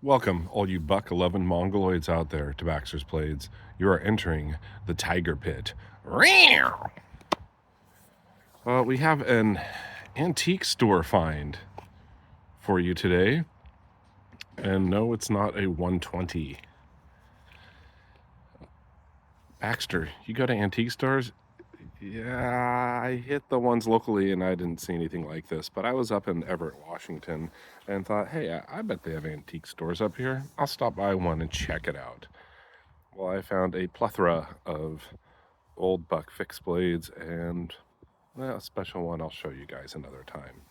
Welcome, all you buck-loving mongoloids out there to Baxter's Blades. You are entering the tiger pit. We have an antique store find for you today. And no, it's not a 120. Baxter, you go to antique stores? Yeah, I hit the ones locally and I didn't see anything like this, but I was up in Everett, Washington, and thought, hey, I bet they have antique stores up here. I'll stop by one and check it out. Well, I found a plethora of old buck fixed blades and a special one I'll show you guys another time.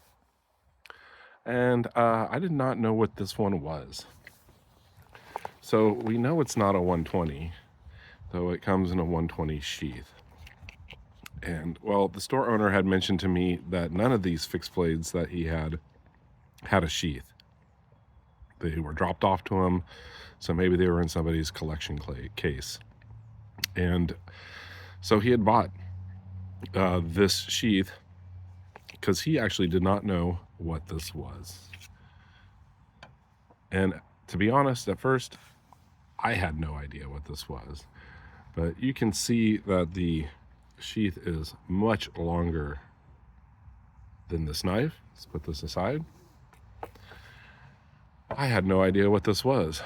And I did not know what this one was. So we know it's not a 120, though it comes in a 120 sheath. And, well, the store owner had mentioned to me that none of these fixed blades that he had a sheath. They were dropped off to him, so maybe they were in somebody's collection case. And so he had bought this sheath because he actually did not know what this was. And to be honest, at first, I had no idea what this was. But you can see that the sheath is much longer than this knife. Let's put this aside. I had no idea what this was.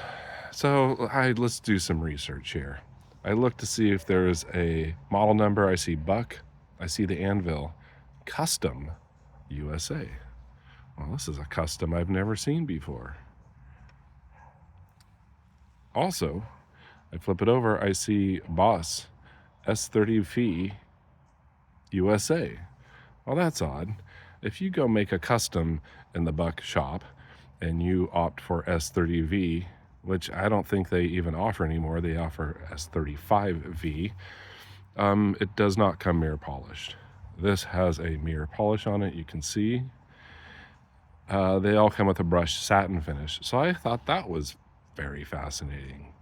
So let's do some research here. I looked to see if there's a model number. I see buck. I see the anvil. Custom USA. Well, this is a custom I've never seen before. Also, I flip it over. I see Boss S30V USA. Well, that's odd. If you go make a custom in the buck shop and you opt for S30V, which I don't think they even offer anymore, they offer S35V, it does not come mirror polished. This has a mirror polish on it, you can see. They all come with a brushed satin finish, so I thought that was very fascinating.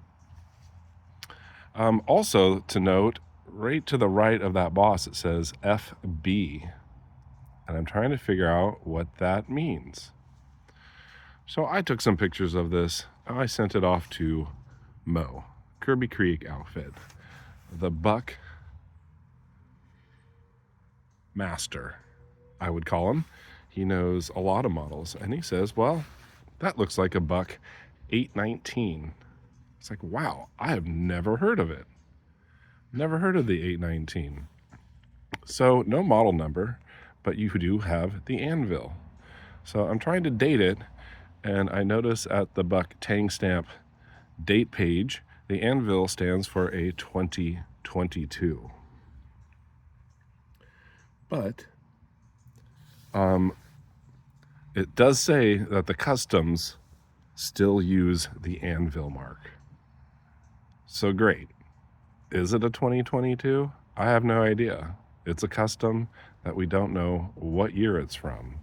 Also to note, right to the right of that Boss, it says FB. And I'm trying to figure out what that means. So I took some pictures of this. And I sent it off to Mo, Kirby Creek Outfit, the buck master, I would call him. He knows a lot of models. And he says, well, that looks like a buck 819. It's like, wow, I have never heard of it. Never heard of the 819. So no model number, but you do have the anvil. So I'm trying to date it, and I notice at the buck tang stamp date page, the anvil stands for a 2022. But it does say that the customs still use the anvil mark. So great. Is it a 2022? I have no idea. It's a custom that we don't know what year it's from.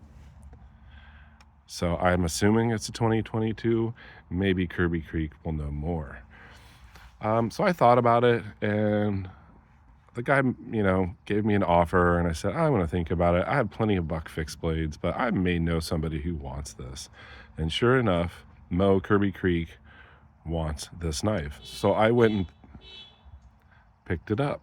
So I'm assuming it's a 2022. Maybe Kirby Creek will know more. So I thought about it, and the guy, gave me an offer, and I said, I want to think about it. I have plenty of buck fixed blades, but I may know somebody who wants this. And sure enough, Mo Kirby Creek wants this knife. So I went and picked it up.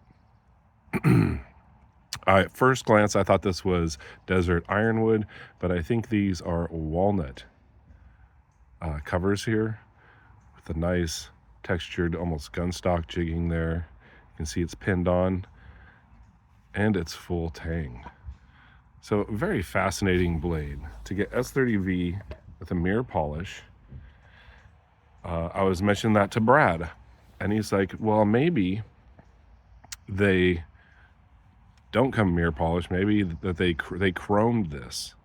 At first glance, I thought this was desert ironwood, but I think these are walnut covers here with a nice textured, almost gunstock jigging there. You can see it's pinned on, and it's full tang. So very fascinating blade. To get S30V with a mirror polish, I was mentioning that to Brad, and he's like, well, maybe they don't come mirror polish. Maybe that they chromed this,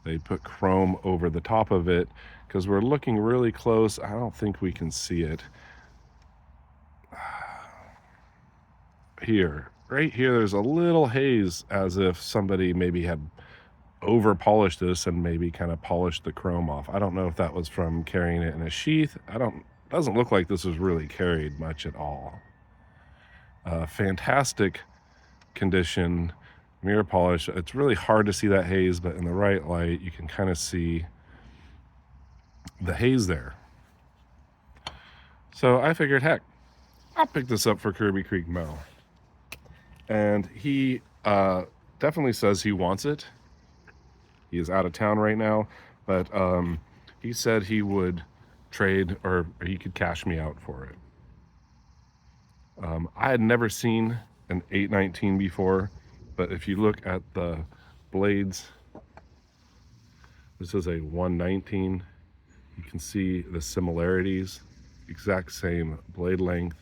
they put chrome over the top of it, because we're looking really close. I don't think we can see it here. Right here, there's a little haze, as if somebody maybe had over polished this and maybe kind of polished the chrome off. I don't know if that was from carrying it in a sheath. Doesn't look like this was really carried much at all. Fantastic condition, mirror polish. It's really hard to see that haze, but in the right light, you can kind of see the haze there. So I figured, heck, I'll pick this up for Kirby Creek Mo. And he definitely says he wants it. He is out of town right now, but he said he would trade, or he could cash me out for it. I had never seen an 819 before, but if you look at the blades, this is a 119. You can see the similarities, exact same blade length,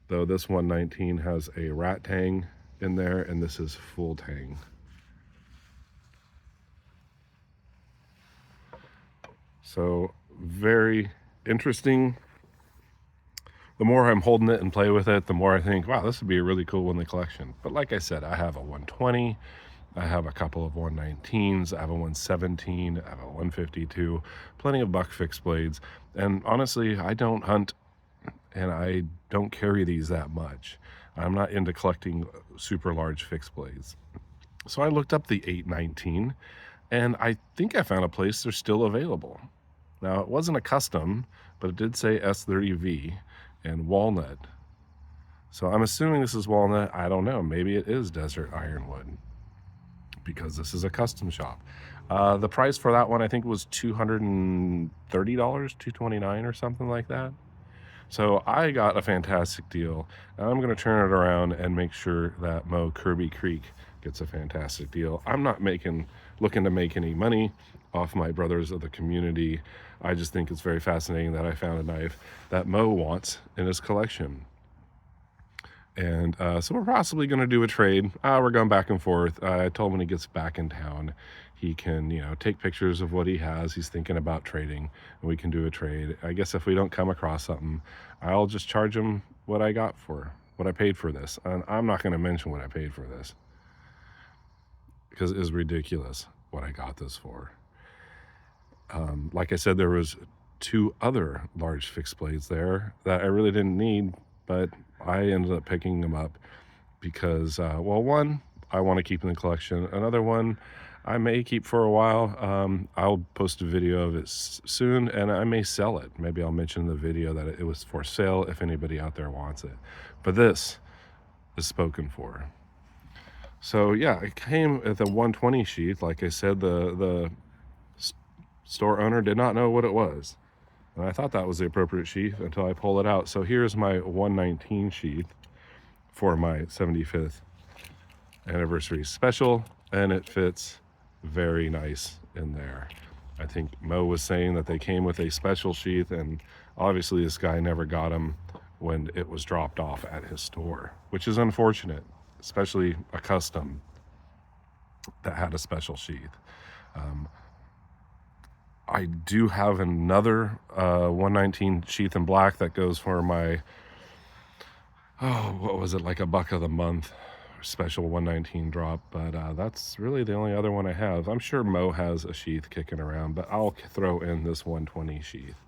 though this 119 has a rat tang in there and this is full tang. So very interesting. The more I'm holding it and play with it, the more I think, wow, this would be a really cool one in the collection. But like I said, I have a 120, I have a couple of 119s, I have a 117, I have a 152, plenty of buck fixed blades. And honestly, I don't hunt and I don't carry these that much. I'm not into collecting super large fixed blades. So I looked up the 819 and I think I found a place they're still available. Now, it wasn't a custom, but it did say S30V and walnut. So I'm assuming this is walnut. I don't know. Maybe it is desert ironwood because this is a custom shop. The price for that one, I think, was $230, $229 or something like that. So I got a fantastic deal, and I'm going to turn it around and make sure that Mo Kirby Creek gets a fantastic deal. I'm not looking to make any money off my brothers of the community. I just think it's very fascinating that I found a knife that Mo wants in his collection. And so we're possibly going to do a trade. We're going back and forth. I told him when he gets back in town, he can, take pictures of what he has. He's thinking about trading, and we can do a trade. I guess if we don't come across something, I'll just charge him what I paid for this. And I'm not going to mention what I paid for this because it is ridiculous what I got this for. Like I said, there was 2 other large fixed blades there that I really didn't need, but I ended up picking them up because, one, I want to keep in the collection. Another one I may keep for a while. I'll post a video of it soon, and I may sell it. Maybe I'll mention in the video that it was for sale if anybody out there wants it. But this is spoken for. So yeah, it came with a 120 sheath. Like I said, the store owner did not know what it was. And I thought that was the appropriate sheath until I pull it out. So here's my 119 sheath for my 75th anniversary special, and it fits very nice in there. I think Mo was saying that they came with a special sheath, and obviously this guy never got them when it was dropped off at his store, which is unfortunate, especially a custom that had a special sheath. I do have another 119 sheath in black that goes for my, what was it, like a buck of the month special 119 drop, but that's really the only other one I have. I'm sure Mo has a sheath kicking around, but I'll throw in this 120 sheath,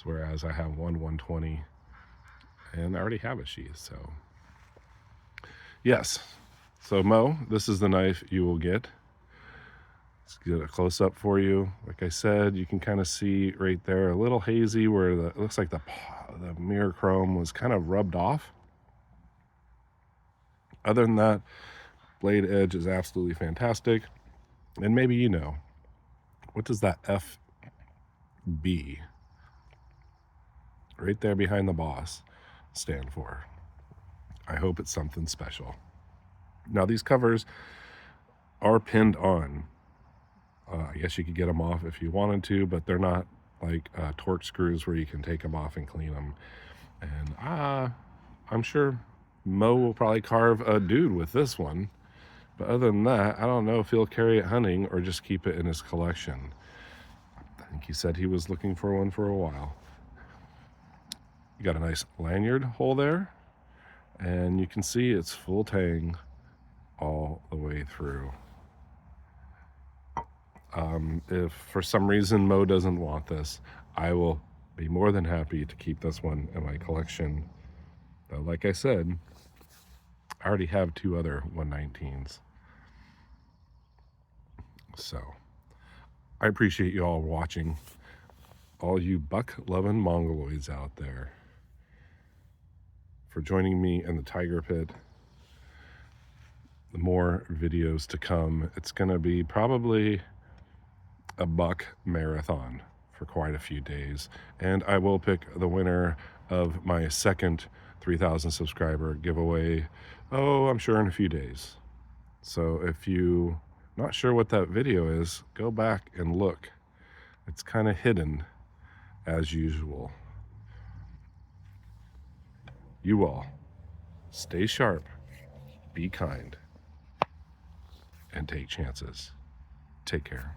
whereas I have one 120 and I already have a sheath. So yes, so Mo, this is the knife you will get. Let's get a close up for you. Like I said, you can kind of see right there, a little hazy where it looks like the mirror chrome was kind of rubbed off. Other than that, blade edge is absolutely fantastic. And maybe what does that FB right there behind the boss stand for? I hope it's something special. Now these covers are pinned on. I guess you could get them off if you wanted to, but they're not like torque screws where you can take them off and clean them. And I'm sure Mo will probably carve a dude with this one. But other than that, I don't know if he'll carry it hunting or just keep it in his collection. I think he said he was looking for one for a while. You got a nice lanyard hole there, and you can see it's full tang all the way through. If for some reason Mo doesn't want this, I will be more than happy to keep this one in my collection. But like I said, I already have 2 other 119s. So I appreciate you all watching. all you buck-loving mongoloids out there, for joining me in the tiger pit. More videos to come. It's going to be probably a buck marathon for quite a few days, and I will pick the winner of my second 3,000 subscriber giveaway, I'm sure in a few days. So if you not sure what that video is, go back and look. It's kind of hidden as usual. You all stay sharp, be kind, and take chances. Take care.